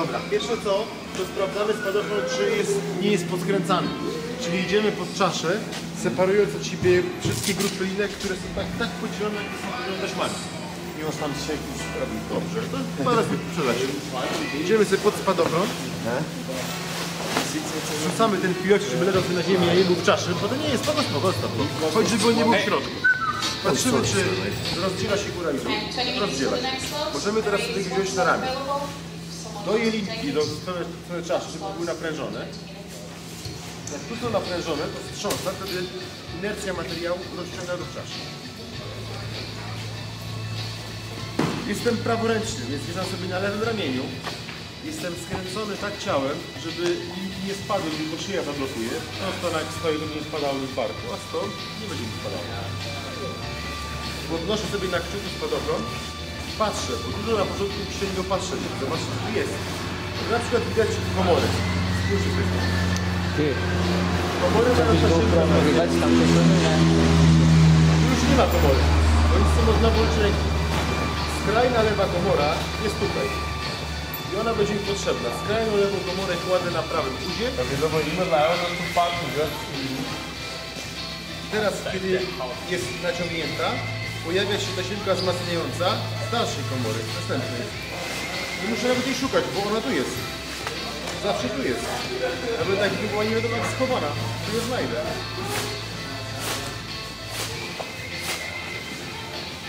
Dobra, pierwsze co, to sprawdzamy spadochron, czy nie jest podkręcany. Czyli idziemy pod czaszę, separując od siebie wszystkie grupy linek, które są tak podzielone, jak są podzielone taśmami. Nie masz tam się jakiś robił. Dobrze, to zaraz wyprzedać. Idziemy sobie pod spadochron. Rzucamy ten piłeczek, żeby leżał na ziemi, a nie był w czaszy, bo to nie jest spoko. Chodź, żeby on nie był w środku. Patrzymy, czy rozdziela się góra i dół. Rozdziela się. Możemy teraz sobie wziąć na ramię. Do jelinki, do strony czaszy, żeby były naprężone. Jak tu są naprężone, to wstrząsa, wtedy inercja materiału rozciąga do czaszy. Jestem praworęczny, więc wjeżdżam sobie na lewym ramieniu. Jestem skręcony tak ciałem, żeby linki nie spadły, bo szyja zablokuje. Prosto jak stoi, to nie spadały z barku, a stąd nie będzie mi spadało. Podnoszę sobie na kciuku spadochron, patrzę, bo dużo na początku się nie patrzę, zobaczcie, co tu jest. Na przykład widać komory. Spójrzcie sobie. Komory mają tu już nie ma komory, bo nic nie można włączyć ręki. Skrajna lewa komora jest tutaj. I ona będzie mi potrzebna. Skrajną lewą komorę kładę na prawym uzie. Teraz, kiedy jest naciągnięta, pojawia się tasiemka wzmacniająca z dalszej komory, następnej. Nie muszę nawet jej szukać, bo ona tu jest. Zawsze tu jest. Nawet tak by była nie wiadomo jak schowana, to ją znajdę.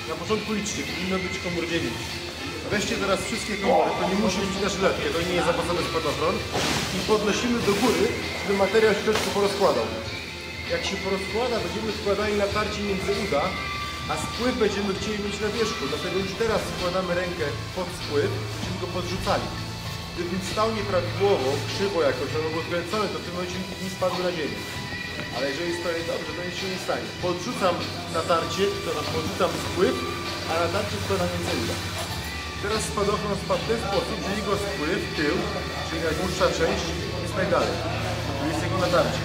Na początku liczcie, powinno być komór 9. Weźcie teraz wszystkie komory, to nie musi być na żyletkę, to nie jest zapasowy spadochron. I podnosimy do góry, żeby materiał się troszkę porozkładał. Jak się porozkłada, będziemy wkładali natarcie między uda, a spływ będziemy chcieli mieć na wierzchu. Dlatego już teraz wkładamy rękę pod spływ, będziemy go podrzucali. Gdybym stał nieprawidłowo, krzywo jakoś, albo był odkręcony, to w tym momencie nie spadły na ziemię. Ale jeżeli stoję dobrze, to nic się nie stanie. Podrzucam natarcie, to podrzucam spływ, a natarcie wkładam między uda. Teraz spadochron spadł w ten sposób, że jego spływ, tył, czyli najdłuższa część, jest najdalej. Tu jest jego natarcie.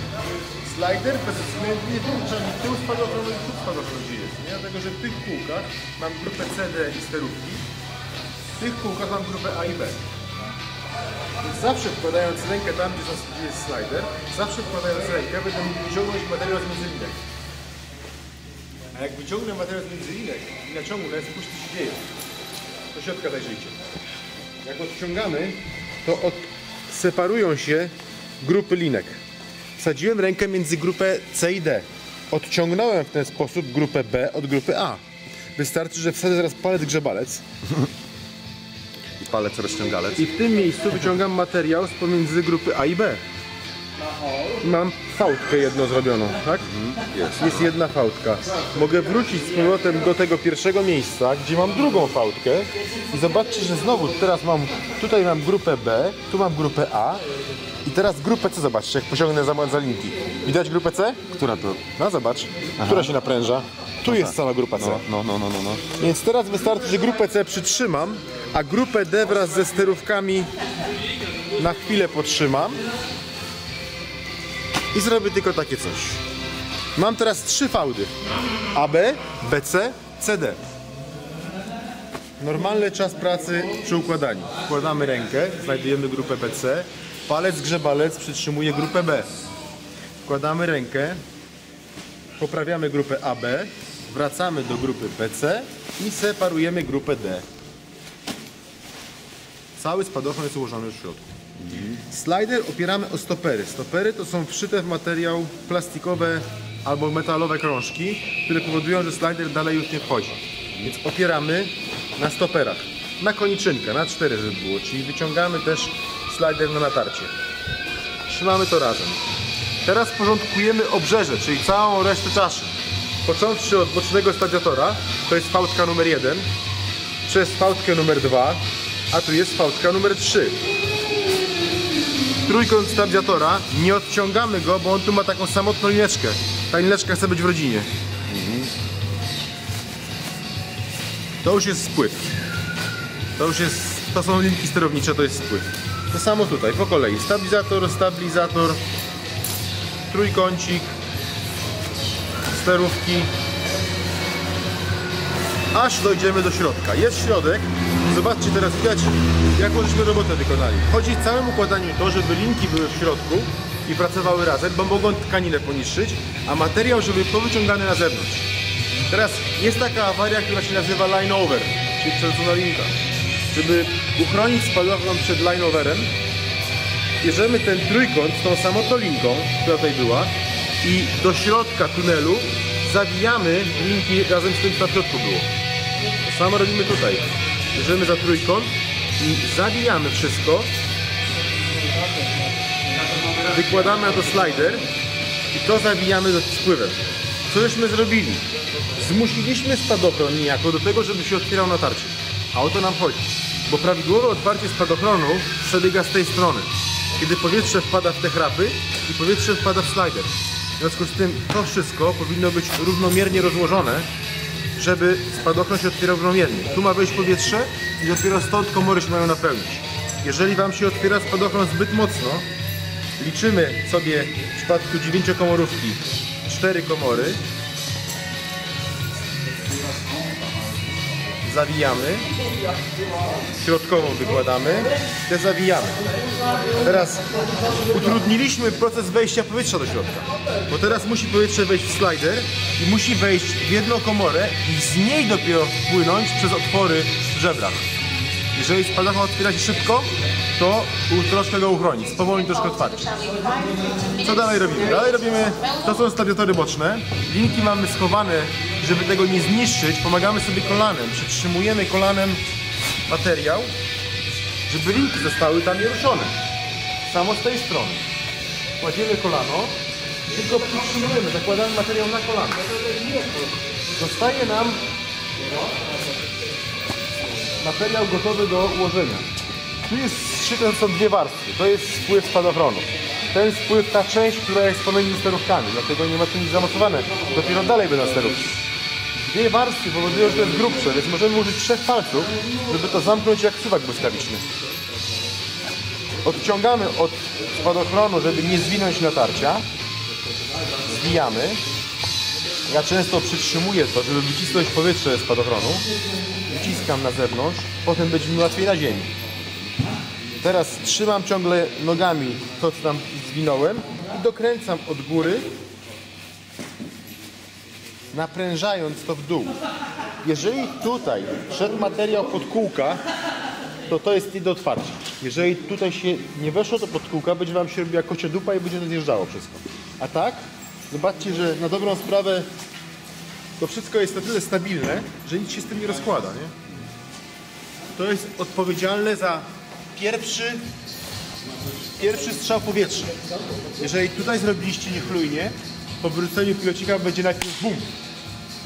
Slider bezwzględnie włącza mi tył spadochronu i przód spadochronu, gdzie jest. Nie? Dlatego, że w tych kółkach mam grupę CD i sterówki, w tych kółkach mam grupę A i B. Więc zawsze wkładając rękę tam, gdzie jest slider, zawsze wkładając rękę będę mógł wyciągnąć materiał z między linek. A jak wyciągnę materiał z między linek i naciągnę, spójrz co się dzieje. Do środka zajrzyjcie. Jak odciągamy, to separują się grupy linek. Wsadziłem rękę między grupę C i D. Odciągnąłem w ten sposób grupę B od grupy A. Wystarczy, że wsadzę zaraz palec grzebalec. I palec rozciągalec. I w tym miejscu wyciągam materiał z pomiędzy grupy A i B. Mam fałdkę jedną zrobioną, tak? Jest jedna fałdka. Mogę wrócić z powrotem do tego pierwszego miejsca, gdzie mam drugą fałdkę. I zobaczcie, że znowu teraz tutaj mam grupę B, tu mam grupę A. I teraz grupę C, zobaczcie, jak pociągnę za linki. Widać grupę C? Która to? No zobacz, która się napręża. Tu jest cała grupa C. No. Więc teraz wystarczy, że grupę C przytrzymam, a grupę D wraz ze sterówkami na chwilę podtrzymam. I zrobię tylko takie coś. Mam teraz 3 fałdy. AB, BC, CD. Normalny czas pracy przy układaniu. Wkładamy rękę, znajdujemy grupę BC. Palec grzebalec przytrzymuje grupę B. Wkładamy rękę, poprawiamy grupę AB, wracamy do grupy BC i separujemy grupę D. Cały spadochron jest ułożony w środku. Slider opieramy o stopery. Stopery to są wszyte w materiał plastikowe albo metalowe krążki, które powodują, że slider dalej już nie wchodzi. Więc opieramy na stoperach. Na koniczynkę, na 4 żeby było, czyli wyciągamy też slider na natarcie. Trzymamy to razem. Teraz porządkujemy obrzeże, czyli całą resztę czaszy. Począwszy od bocznego stabilizatora, to jest fałdka numer 1, przez fałdkę numer 2, a tu jest fałdka numer 3. Trójkąt stabilizatora, nie odciągamy go, bo on tu ma taką samotną lineczkę. Ta lineczka chce być w rodzinie. To już jest spływ. To są linki sterownicze, to jest spływ. To samo tutaj, po kolei. Stabilizator, stabilizator, trójkącik, sterówki. Aż dojdziemy do środka. Jest środek, zobaczcie teraz, widać jaką żeśmy robotę wykonali. Chodzi w całym układaniu to, żeby linki były w środku i pracowały razem, bo mogą tkaninę poniszczyć, a materiał, żeby powyciągany na zewnątrz. Teraz jest taka awaria, która się nazywa line over, czyli przerzucona linka. Żeby uchronić spadochron przed line overem, bierzemy ten trójkąt z tą samotną linką, która tutaj była, i do środka tunelu zawijamy linki razem z tym, co na środku było. To samo robimy tutaj. Bierzemy za trójkąt i zawijamy wszystko. Wykładamy na to slider i to zawijamy z spływem. Co żeśmy zrobili? Zmusiliśmy spadochron niejako do tego, żeby się otwierał na tarcie. A o to nam chodzi. Bo prawidłowe otwarcie spadochronu przebiega z tej strony. Kiedy powietrze wpada w te chrapy i powietrze wpada w slider. W związku z tym to wszystko powinno być równomiernie rozłożone, żeby spadochron się otwierał równomiernie. Tu ma wejść powietrze i dopiero stąd komory się mają napełnić. Jeżeli Wam się otwiera spadochron zbyt mocno, liczymy sobie w przypadku 9-komorówki 4 komory, zawijamy, środkową wykładamy, te zawijamy. Teraz utrudniliśmy proces wejścia powietrza do środka, bo teraz musi powietrze wejść w slider i musi wejść w jedną komorę i z niej dopiero wpłynąć przez otwory w żebrach. Jeżeli spadochron otwiera się szybko, to troszkę go uchroni, spowolni troszkę otwarcie. Co dalej robimy? Dalej robimy, to są stabilizatory boczne. Linki mamy schowane, żeby tego nie zniszczyć, pomagamy sobie kolanem, przytrzymujemy kolanem materiał, żeby linki zostały tam nieruszone. Samo z tej strony. Kładziemy kolano, tylko przytrzymujemy, zakładamy materiał na kolano. Zostaje nam materiał gotowy do ułożenia. Tu jest zszyte, są dwie warstwy. To jest spływ spadochronu. Ten spływ, ta część, która jest pomiędzy sterówkami, dlatego nie ma tu nic zamocowane. Dopiero dalej będą sterówki. Dwie warstwy powodują, że to jest grubsze, więc możemy użyć 3 palców, żeby to zamknąć jak suwak błyskawiczny. Odciągamy od spadochronu, żeby nie zwinąć natarcia. Zwijamy. Ja często przytrzymuję to, żeby wycisnąć powietrze z spadochronu. Wyciskam na zewnątrz, potem będzie mi łatwiej na ziemi. Teraz trzymam ciągle nogami to, co tam zwinąłem i dokręcam od góry, naprężając to w dół. Jeżeli tutaj szedł materiał pod kółka, to jest nie do otwarcia. Jeżeli tutaj się nie weszło to pod kółka, będzie Wam się robiła kocia dupa i będzie to zjeżdżało wszystko. A tak, zobaczcie, że na dobrą sprawę to wszystko jest na tyle stabilne, że nic się z tym nie rozkłada, nie? To jest odpowiedzialne za pierwszy strzał powietrza. Jeżeli tutaj zrobiliście niechlujnie, po wyrzuceniu pilocika będzie najpierw bum,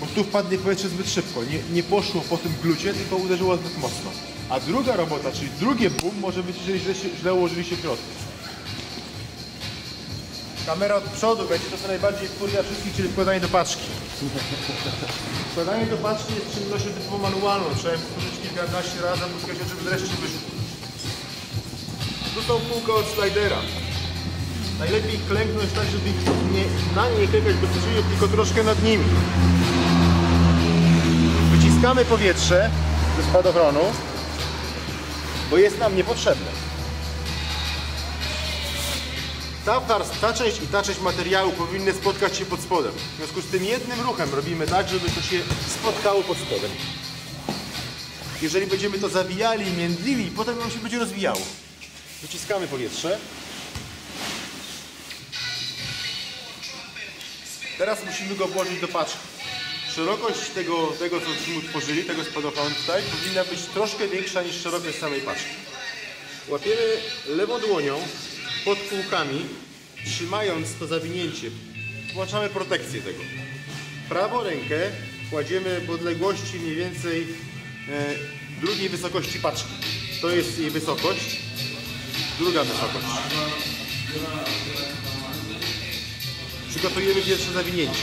bo tu wpadnie powietrze zbyt szybko. Nie poszło po tym glucie, tylko uderzyło zbyt mocno. A druga robota, czyli drugie bum, może być, jeżeli źle ułożyliście środki. Kamera od przodu będzie to, co najbardziej wkurwia wszystkich, czyli wkładanie do paczki. Wkładanie do paczki jest czynnością typowo manualną. Trzeba ją powtórzyć kilkanaście razy, aby żeby wreszcie wyszło. Tu są kółka od slidera. Najlepiej klęknąć tak, żeby na nie klękać bezpośrednio, tylko troszkę nad nimi. Wyciskamy powietrze ze spadochronu, bo jest nam niepotrzebne. Ta część i ta część materiału powinny spotkać się pod spodem. W związku z tym jednym ruchem robimy tak, żeby to się spotkało pod spodem. Jeżeli będziemy to zawijali i międlili, potem nam się będzie rozwijało. Wyciskamy powietrze. Teraz musimy go włożyć do paczki. Szerokość tego co utworzyli, tego spadochronu tutaj, powinna być troszkę większa niż szerokość samej paczki. Łapiemy lewą dłonią pod kółkami, trzymając to zawinięcie. Włączamy protekcję tego. Prawą rękę kładziemy w odległości mniej więcej drugiej wysokości paczki. To jest jej wysokość. Druga wysokość. Przygotujemy pierwsze zawinięcie.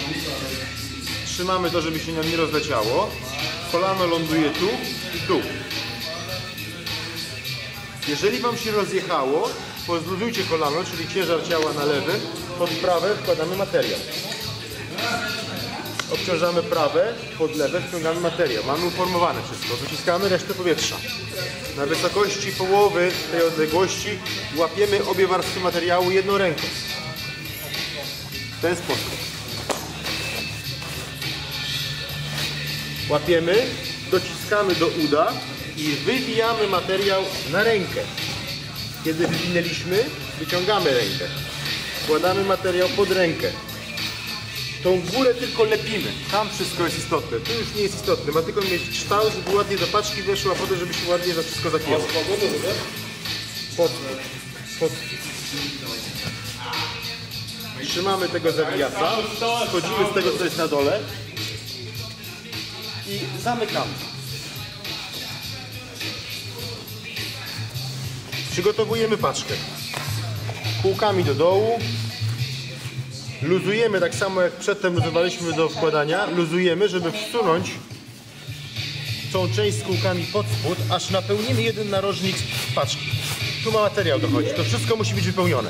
Trzymamy to, żeby się nam nie rozleciało. Kolano ląduje tu i tu. Jeżeli Wam się rozjechało, pozluzujcie kolano, czyli ciężar ciała na lewy, pod prawe wkładamy materiał. obciążamy prawe, pod lewe wciągamy materiał. Mamy uformowane wszystko, wyciskamy resztę powietrza. Na wysokości połowy tej odległości łapiemy obie warstwy materiału jedną ręką. W ten sposób. Łapiemy, dociskamy do uda i wywijamy materiał na rękę. Kiedy wywinęliśmy, wyciągamy rękę. Wkładamy materiał pod rękę. Tą górę tylko lepimy. Tam wszystko jest istotne. Tu już nie jest istotne. Ma tylko mieć kształt, żeby ładnie do paczki weszło, a potem, żeby się ładnie za wszystko zapięło. Pod. Trzymamy tego zawijasa. Wchodzimy z tego, co jest na dole. I zamykamy. Przygotowujemy paczkę. Kółkami do dołu. Luzujemy tak samo jak przedtem luzowaliśmy do wkładania. Luzujemy, żeby wsunąć tą część z kółkami pod spód, aż napełnimy jeden narożnik paczki. Tu ma materiał dochodzi. To wszystko musi być wypełnione.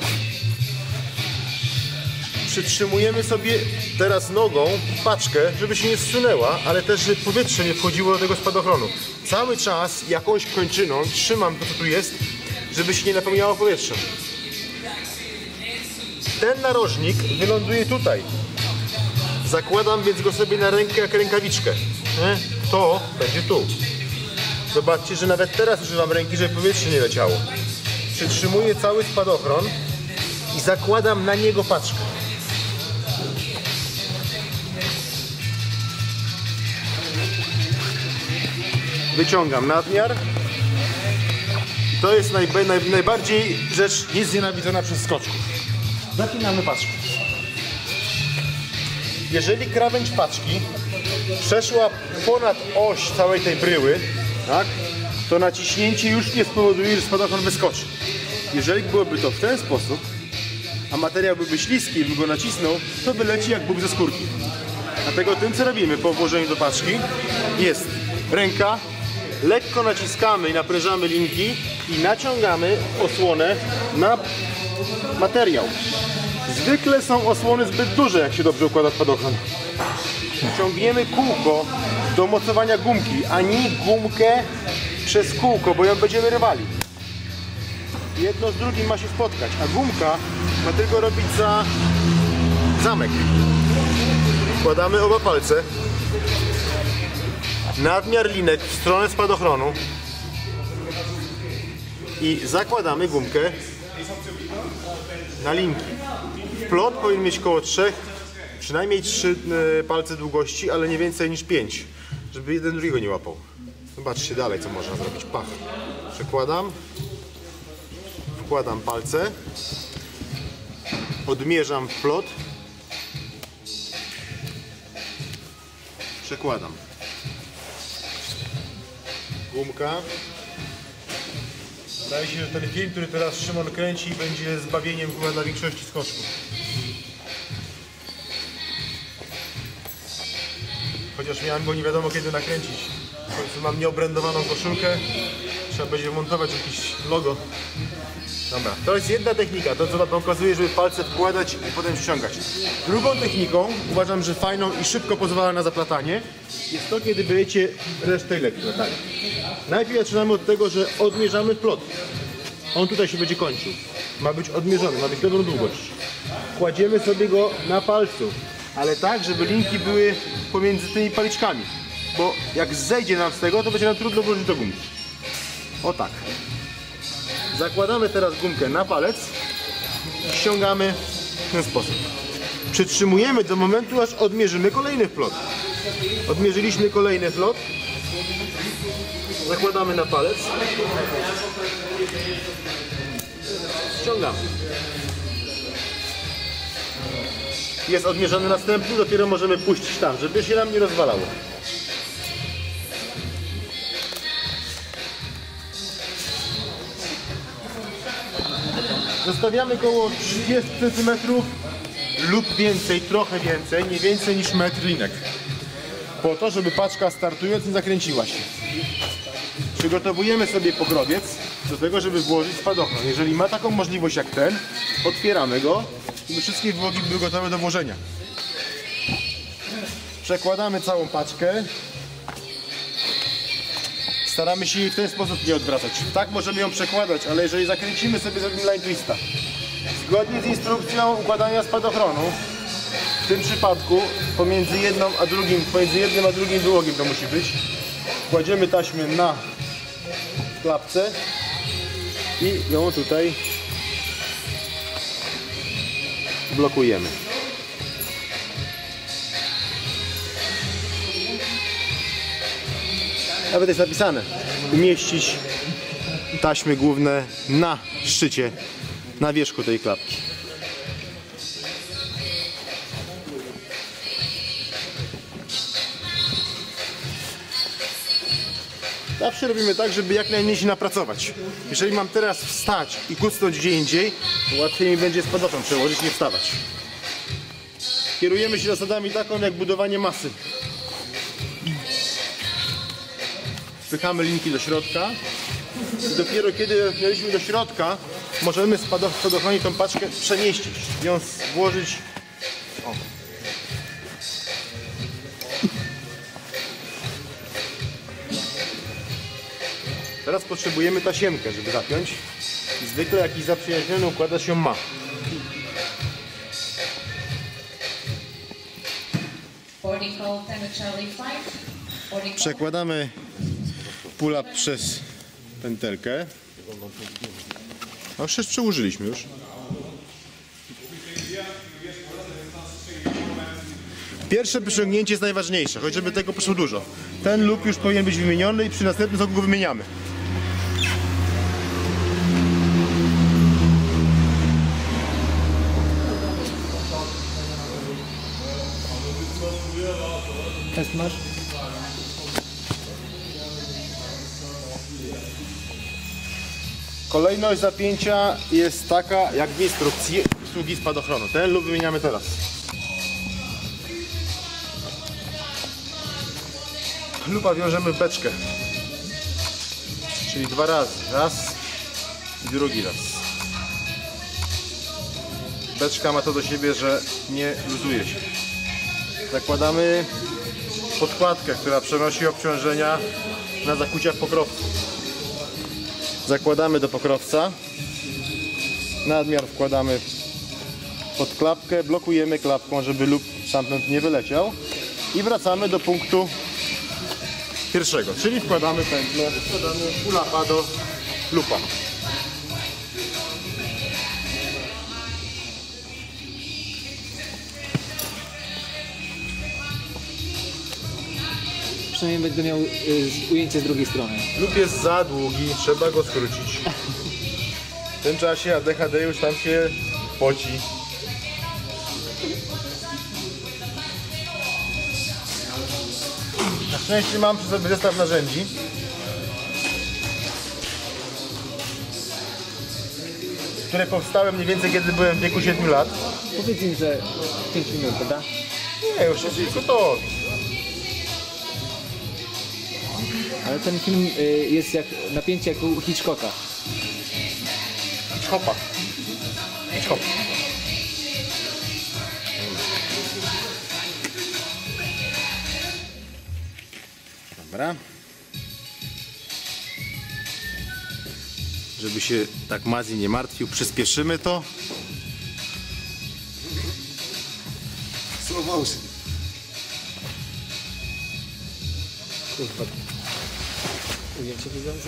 Przytrzymujemy sobie teraz nogą paczkę, żeby się nie zsunęła, ale też, żeby powietrze nie wchodziło do tego spadochronu. Cały czas jakąś kończyną trzymam to, co tu jest, żeby się nie napełniało powietrzem. Ten narożnik wyląduje tutaj. Zakładam więc go sobie na rękę jak rękawiczkę. To będzie tu. Zobaczcie, że nawet teraz używam ręki, żeby powietrze nie leciało. Przytrzymuję cały spadochron i zakładam na niego paczkę. Wyciągam nadmiar. To jest najbardziej rzecz nieznienawidzona przez skoczków. Zapinamy paczkę. Jeżeli krawędź paczki przeszła ponad oś całej tej bryły, tak, to naciśnięcie już nie spowoduje, że spadochron wyskoczy. Jeżeli byłoby to w ten sposób, a materiał byłby śliski i by go nacisnął, to wyleci jak bób ze skórki. Dlatego tym, co robimy po włożeniu do paczki, jest ręka, lekko naciskamy i naprężamy linki i naciągamy osłonę na materiał. Zwykle są osłony zbyt duże, jak się dobrze układa spadochron. Ciągniemy kółko do mocowania gumki, a nie gumkę przez kółko, bo ją będziemy rywali. Jedno z drugim ma się spotkać, a gumka ma tylko robić za zamek. Wkładamy oba palce. Nadmiar linek w stronę spadochronu i zakładamy gumkę na linki. Wplot powinien mieć około 3, przynajmniej 3 palce długości, ale nie więcej niż 5, żeby jeden drugiego nie łapał. Zobaczcie dalej, co można zrobić. Pach. Przekładam, wkładam palce, odmierzam wplot, przekładam. Gumka. Wydaje się, że ten film, który teraz Szymon kręci, będzie zbawieniem chyba dla większości skoczków. Chociaż miałem go nie wiadomo kiedy nakręcić. W końcu mam nieobrędowaną koszulkę. Trzeba będzie montować jakieś logo. Dobra, to jest jedna technika, to co wam pokazuje, żeby palce wkładać i potem ściągać. Drugą techniką, uważam, że fajną i szybko pozwala na zaplatanie, jest to, kiedy bierzecie resztę elektro. Tak. Najpierw zaczynamy od tego, że odmierzamy wplot. On tutaj się będzie kończył. Ma być odmierzony, ma być dobrą długość. Kładziemy sobie go na palcu, ale tak, żeby linki były pomiędzy tymi paliczkami. Bo jak zejdzie nam z tego, to będzie nam trudno włożyć do gumki. O tak. Zakładamy teraz gumkę na palec i ściągamy w ten sposób. Przytrzymujemy do momentu, aż odmierzymy kolejny wplot. Odmierzyliśmy kolejny wplot. Zakładamy na palec. Ściągamy. Jest odmierzony następny, dopiero możemy puścić tam, żeby się nam nie rozwalało. Zostawiamy około 30 cm lub więcej, trochę więcej, nie więcej niż metr linek. Po to, żeby paczka startując nie zakręciła się. Przygotowujemy sobie pogrobiec do tego, żeby włożyć spadochron. Jeżeli ma taką możliwość jak ten, otwieramy go i wszystkie wyłogi były gotowe do włożenia. Przekładamy całą paczkę. Staramy się jej w ten sposób nie odwracać. Tak możemy ją przekładać, ale jeżeli zakręcimy sobie, zrobimy line twista. Zgodnie z instrukcją układania spadochronu, w tym przypadku pomiędzy jednym a drugim wyłogiem to musi być. Kładziemy taśmę na klapce i ją tutaj blokujemy. Nawet jest napisane: umieścić taśmy główne na szczycie, na wierzchu tej klapki. Zawsze robimy tak, żeby jak najmniej się napracować. Jeżeli mam teraz wstać i kucnąć gdzie indziej, to łatwiej mi będzie spadochron przełożyć, nie wstawać. Kierujemy się zasadami taką jak budowanie masy. Wpychamy linki do środka i dopiero kiedy wzięliśmy do środka, możemy w spadochronie tą paczkę przemieścić, ją włożyć. O. Teraz potrzebujemy tasiemkę, żeby zapiąć. I zwykle jakiś zaprzyjaźniony układacz ją ma. Przekładamy pull-up przez pętelkę. No przecież przełożyliśmy już. Pierwsze przyciągnięcie jest najważniejsze, choć żeby tego poszło dużo. Ten loop już powinien być wymieniony i przy następnym kroku go wymieniamy. Test masz? Kolejność zapięcia jest taka jak w instrukcji obsługi spadochronu. Ten loop wymieniamy teraz. Lupa wiążemy w beczkę. Czyli 2 razy. Raz i drugi raz. Beczka ma to do siebie, że nie luzuje się. Zakładamy podkładkę, która przenosi obciążenia na zakucia w pokrowcu. Zakładamy do pokrowca. Nadmiar wkładamy pod klapkę, blokujemy klapką, żeby lub stamtąd nie wyleciał. I wracamy do punktu pierwszego, czyli wkładamy pętlę, wkładamy pull-upa do lupa. Przynajmniej będę miał ujęcie z drugiej strony. Lub jest za długi, trzeba go skrócić. W tym czasie ADHD już tam się poci. Na szczęście mam przy sobie zestaw narzędzi. Które powstały mniej więcej kiedy byłem w wieku 7 lat. Powiedz im, że 5 minut, prawda? Nie, już jest gotowi. Ale ten film jest jak napięcie jak u Hitchcocka. Hitchcocka. Hitchcock. Dobra. Żeby się tak Mazji nie martwił, przyspieszymy to. Slow motion. Kurwa. Ujęcie wygląda.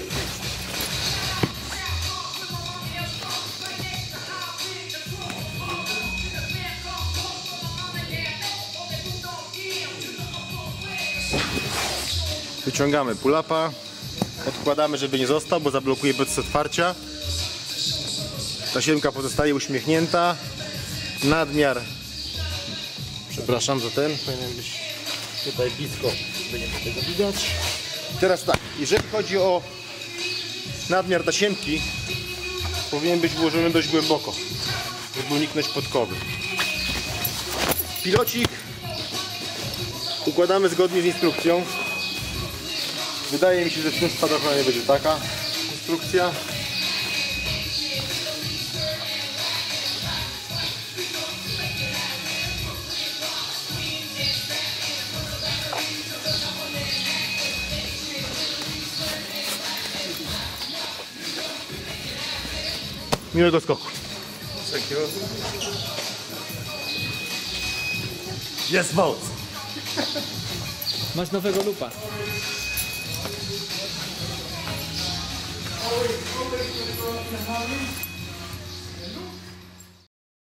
Wyciągamy pull-upa, odkładamy, żeby nie został, bo zablokuje proces otwarcia. Tasiemka pozostaje uśmiechnięta. Nadmiar, przepraszam za ten, powinien być tutaj blisko, będzie tego widać. Teraz tak, jeżeli chodzi o nadmiar tasiemki, powinien być włożony dość głęboko, żeby uniknąć podkowy. Pilocik układamy zgodnie z instrukcją. Wydaje mi się, że w tym spadochronie będzie taka instrukcja. Miłego skoku. Jest moc! Masz nowego lupa.